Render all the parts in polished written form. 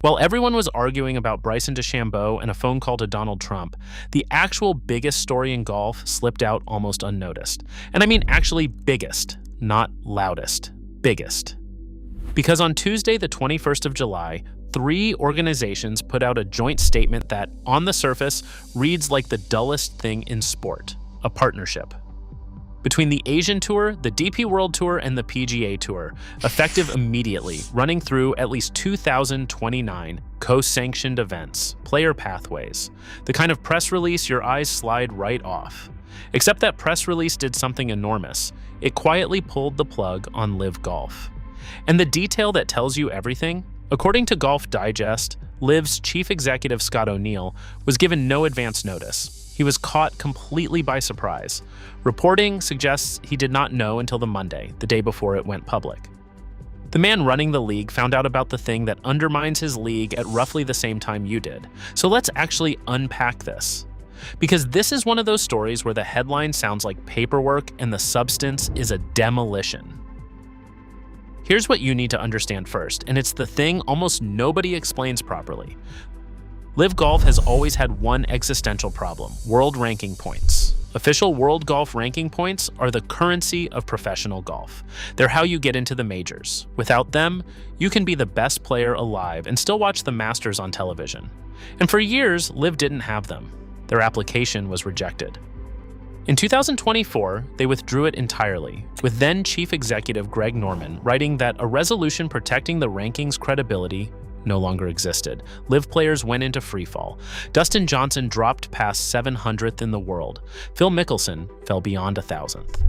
While everyone was arguing about Bryson and a phone call to Donald Trump, the actual biggest story in golf slipped out almost unnoticed. And I mean actually biggest, not loudest. Biggest. Because on Tuesday, the 21st of July, three organizations put out a joint statement that, on the surface, reads like the dullest thing in sport: a partnership. Between the Asian Tour, the DP World Tour, and the PGA Tour, effective immediately, running through at least 2,029 co-sanctioned events, player pathways, the kind of press release your eyes slide right off. Except that press release did something enormous. It quietly pulled the plug on LIV Golf. And the detail that tells you everything? According to Golf Digest, LIV's chief executive Scott O'Neill was given no advance notice. He was caught completely by surprise. Reporting suggests he did not know until the Monday, the day before it went public. The man running the league found out about the thing that undermines his league at roughly the same time you did. So let's actually unpack this. Because this is one of those stories where the headline sounds like paperwork and the substance is a demolition. Here's what you need to understand first, and it's the thing almost nobody explains properly. LIV Golf has always had one existential problem: world ranking points. Official world golf ranking points are the currency of professional golf. They're how you get into the majors. Without them, you can be the best player alive and still watch the Masters on television. And for years, LIV didn't have them. Their application was rejected. In 2024, they withdrew it entirely, with then Chief Executive Greg Norman writing that a resolution protecting the ranking's credibility no longer existed. LIV players went into freefall. Dustin Johnson dropped past 700th in the world. Phil Mickelson fell beyond 1,000th.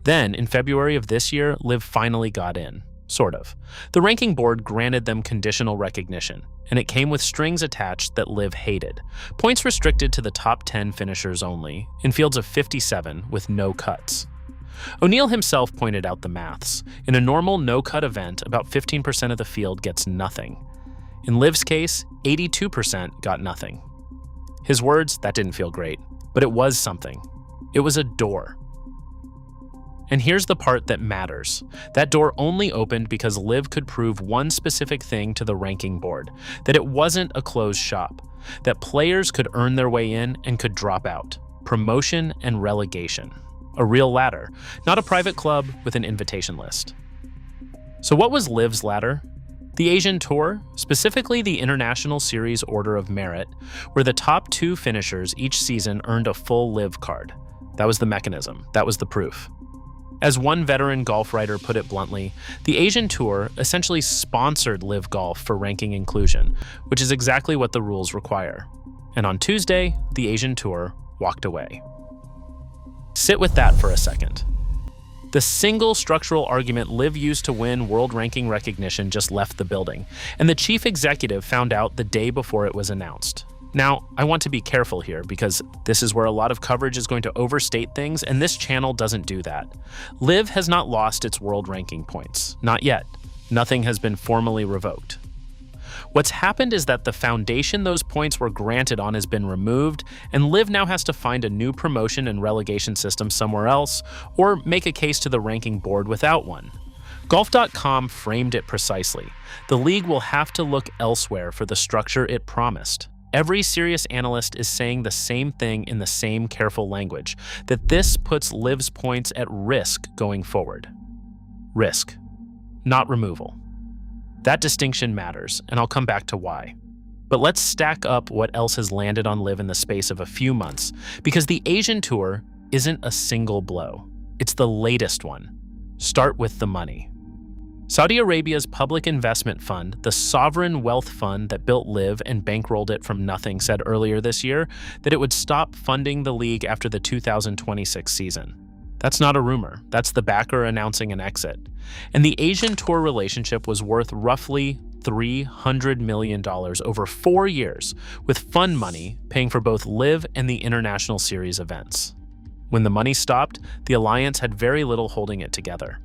Then, in February of this year, LIV finally got in. Sort of. The ranking board granted them conditional recognition, and it came with strings attached that LIV hated. Points restricted to the top 10 finishers only, in fields of 57 with no cuts. O'Neill himself pointed out the maths. In a normal no-cut event, about 15% of the field gets nothing. In LIV's case, 82% got nothing. His words, that didn't feel great, but it was something. It was a door. And here's the part that matters. That door only opened because LIV could prove one specific thing to the ranking board: that it wasn't a closed shop, that players could earn their way in and could drop out. Promotion and relegation. A real ladder, not a private club with an invitation list. So what was LIV's ladder? The Asian Tour, specifically the International Series Order of Merit, where the top two finishers each season earned a full LIV card. That was the mechanism. That was the proof. As one veteran golf writer put it bluntly, the Asian Tour essentially sponsored LIV Golf for ranking inclusion, which is exactly what the rules require. And on Tuesday, the Asian Tour walked away. Sit with that for a second. The single structural argument LIV used to win world ranking recognition just left the building, and the chief executive found out the day before it was announced. Now, I want to be careful here because this is where a lot of coverage is going to overstate things, and this channel doesn't do that. LIV has not lost its world ranking points. Not yet. Nothing has been formally revoked. What's happened is that the foundation those points were granted on has been removed, and LIV now has to find a new promotion and relegation system somewhere else, or make a case to the ranking board without one. Golf.com framed it precisely. The league will have to look elsewhere for the structure it promised. Every serious analyst is saying the same thing in the same careful language, that this puts LIV's points at risk going forward. Risk, not removal. That distinction matters, and I'll come back to why. But let's stack up what else has landed on LIV in the space of a few months, because the Asian Tour isn't a single blow. It's the latest one. Start with the money. Saudi Arabia's public investment fund, the sovereign wealth fund that built LIV and bankrolled it from nothing, said earlier this year that it would stop funding the league after the 2026 season. That's not a rumor. That's the backer announcing an exit. And the Asian Tour relationship was worth roughly $300 million over 4 years, with fund money paying for both LIV and the International Series events. When the money stopped, the alliance had very little holding it together.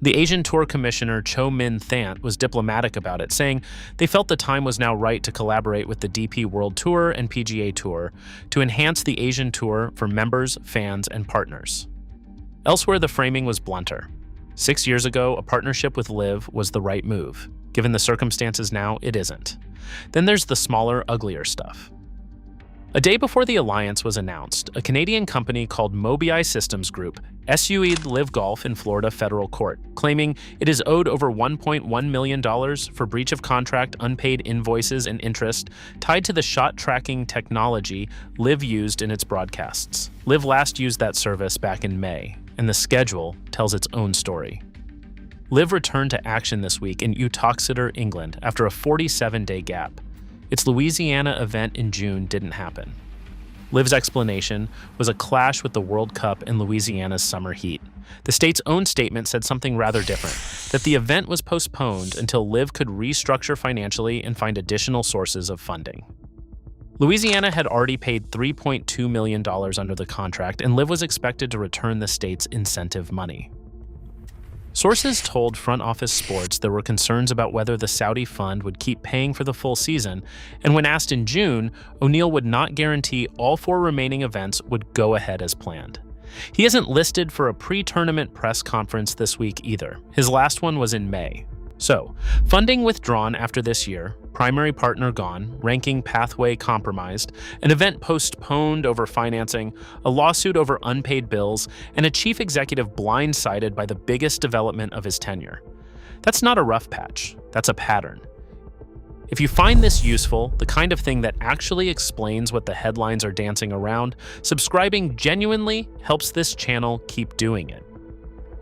The Asian Tour Commissioner Cho Min Thant was diplomatic about it, saying they felt the time was now right to collaborate with the DP World Tour and PGA Tour to enhance the Asian Tour for members, fans, and partners. Elsewhere, the framing was blunter. 6 years ago, a partnership with LIV was the right move. Given the circumstances now, it isn't. Then there's the smaller, uglier stuff. A day before the alliance was announced, a Canadian company called Mobi Systems Group sued LIV Golf in Florida federal court, claiming it is owed over $1.1 million for breach of contract, unpaid invoices, and interest tied to the shot tracking technology LIV used in its broadcasts. LIV last used that service back in May, and the schedule tells its own story. LIV returned to action this week in Uttoxeter, England, after a 47-day gap. Its Louisiana event in June didn't happen. LIV's explanation was a clash with the World Cup and Louisiana's summer heat. The state's own statement said something rather different, that the event was postponed until LIV could restructure financially and find additional sources of funding. Louisiana had already paid $3.2 million under the contract, and LIV was expected to return the state's incentive money. Sources told Front Office Sports there were concerns about whether the Saudi fund would keep paying for the full season, and when asked in June, O'Neill would not guarantee all 4 remaining events would go ahead as planned. He isn't listed for a pre-tournament press conference this week either. His last one was in May. So, funding withdrawn after this year, primary partner gone, ranking pathway compromised, an event postponed over financing, a lawsuit over unpaid bills, and a chief executive blindsided by the biggest development of his tenure. That's not a rough patch, that's a pattern. If you find this useful, the kind of thing that actually explains what the headlines are dancing around, subscribing genuinely helps this channel keep doing it.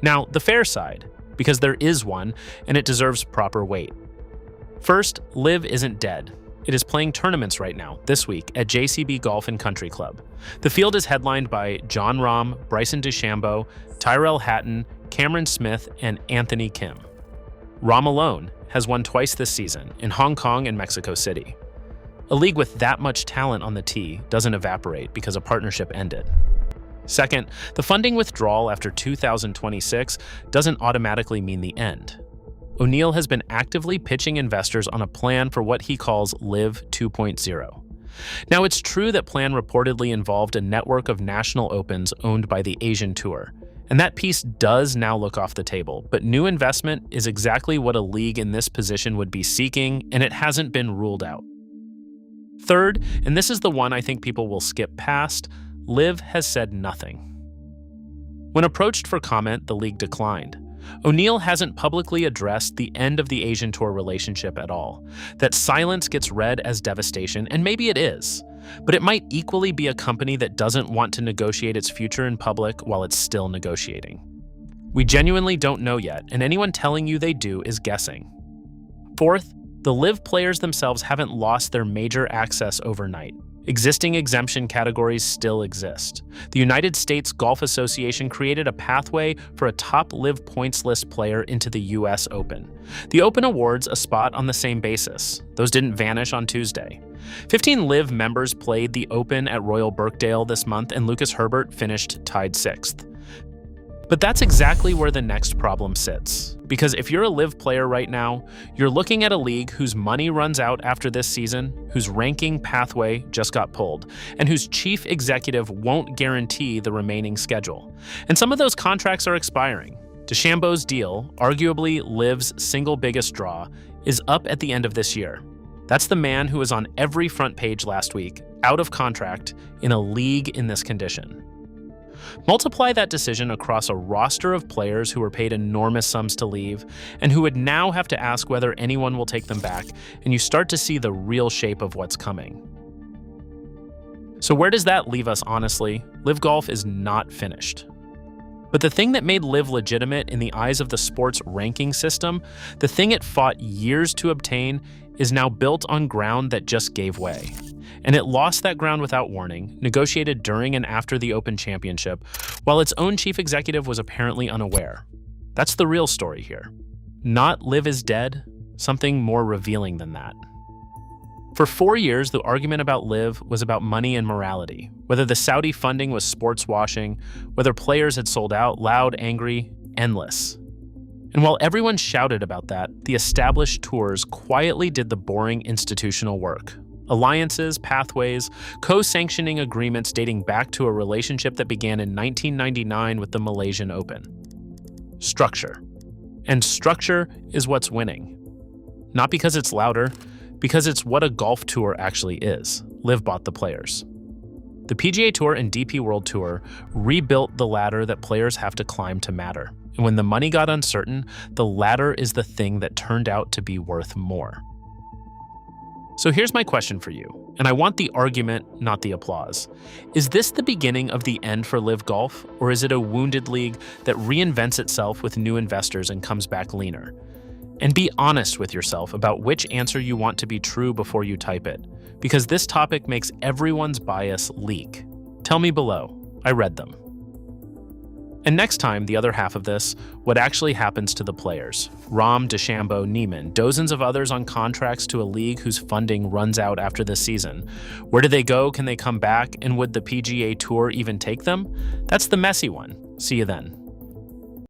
Now, the fair side, because there is one, and it deserves proper weight. First, LIV isn't dead. It is playing tournaments right now, this week, at JCB Golf and Country Club. The field is headlined by Jon Rahm, Bryson DeChambeau, Tyrrell Hatton, Cameron Smith, and Anthony Kim. Rahm alone has won twice this season, in Hong Kong and Mexico City. A league with that much talent on the tee doesn't evaporate because a partnership ended. Second, the funding withdrawal after 2026 doesn't automatically mean the end. O'Neill has been actively pitching investors on a plan for what he calls LIV 2.0. Now, it's true that plan reportedly involved a network of national opens owned by the Asian Tour, and that piece does now look off the table, but new investment is exactly what a league in this position would be seeking, and it hasn't been ruled out. Third, and this is the one I think people will skip past, LIV has said nothing. When approached for comment, the league declined. O'Neill hasn't publicly addressed the end of the Asian Tour relationship at all. That silence gets read as devastation, and maybe it is, but it might equally be a company that doesn't want to negotiate its future in public while it's still negotiating. We genuinely don't know yet, and anyone telling you they do is guessing. Fourth, the LIV players themselves haven't lost their major access overnight. Existing exemption categories still exist. The United States Golf Association created a pathway for a top LIV points list player into the US Open. The Open awards a spot on the same basis. Those didn't vanish on Tuesday. 15 LIV members played the Open at Royal Birkdale this month, and Lucas Herbert finished tied 6th. But that's exactly where the next problem sits. Because if you're a LIV player right now, you're looking at a league whose money runs out after this season, whose ranking pathway just got pulled, and whose chief executive won't guarantee the remaining schedule. And some of those contracts are expiring. DeChambeau's deal, arguably LIV's single biggest draw, is up at the end of this year. That's the man who was on every front page last week, out of contract, in a league in this condition. Multiply that decision across a roster of players who were paid enormous sums to leave and who would now have to ask whether anyone will take them back, and you start to see the real shape of what's coming. So where does that leave us, honestly? LIV Golf is not finished. But the thing that made LIV legitimate in the eyes of the sports ranking system, the thing it fought years to obtain, is now built on ground that just gave way. And it lost that ground without warning, negotiated during and after the Open Championship, while its own chief executive was apparently unaware. That's the real story here. Not LIV is dead, something more revealing than that. For 4 years, the argument about LIV was about money and morality, whether the Saudi funding was sports washing, whether players had sold out, loud, angry, endless. And while everyone shouted about that, the established tours quietly did the boring institutional work. Alliances, pathways, co-sanctioning agreements dating back to a relationship that began in 1999 with the Malaysian Open. Structure. And structure is what's winning. Not because it's louder, because it's what a golf tour actually is. LIV bought the players. The PGA Tour and DP World Tour rebuilt the ladder that players have to climb to matter. And when the money got uncertain, the ladder is the thing that turned out to be worth more. So here's my question for you, and I want the argument, not the applause. Is this the beginning of the end for LIV Golf, or is it a wounded league that reinvents itself with new investors and comes back leaner? And be honest with yourself about which answer you want to be true before you type it, because this topic makes everyone's bias leak. Tell me below. I read them. And next time, the other half of this, what actually happens to the players. Rahm, DeChambeau, Neiman, dozens of others on contracts to a league whose funding runs out after this season. Where do they go? Can they come back? And would the PGA Tour even take them? That's the messy one. See you then.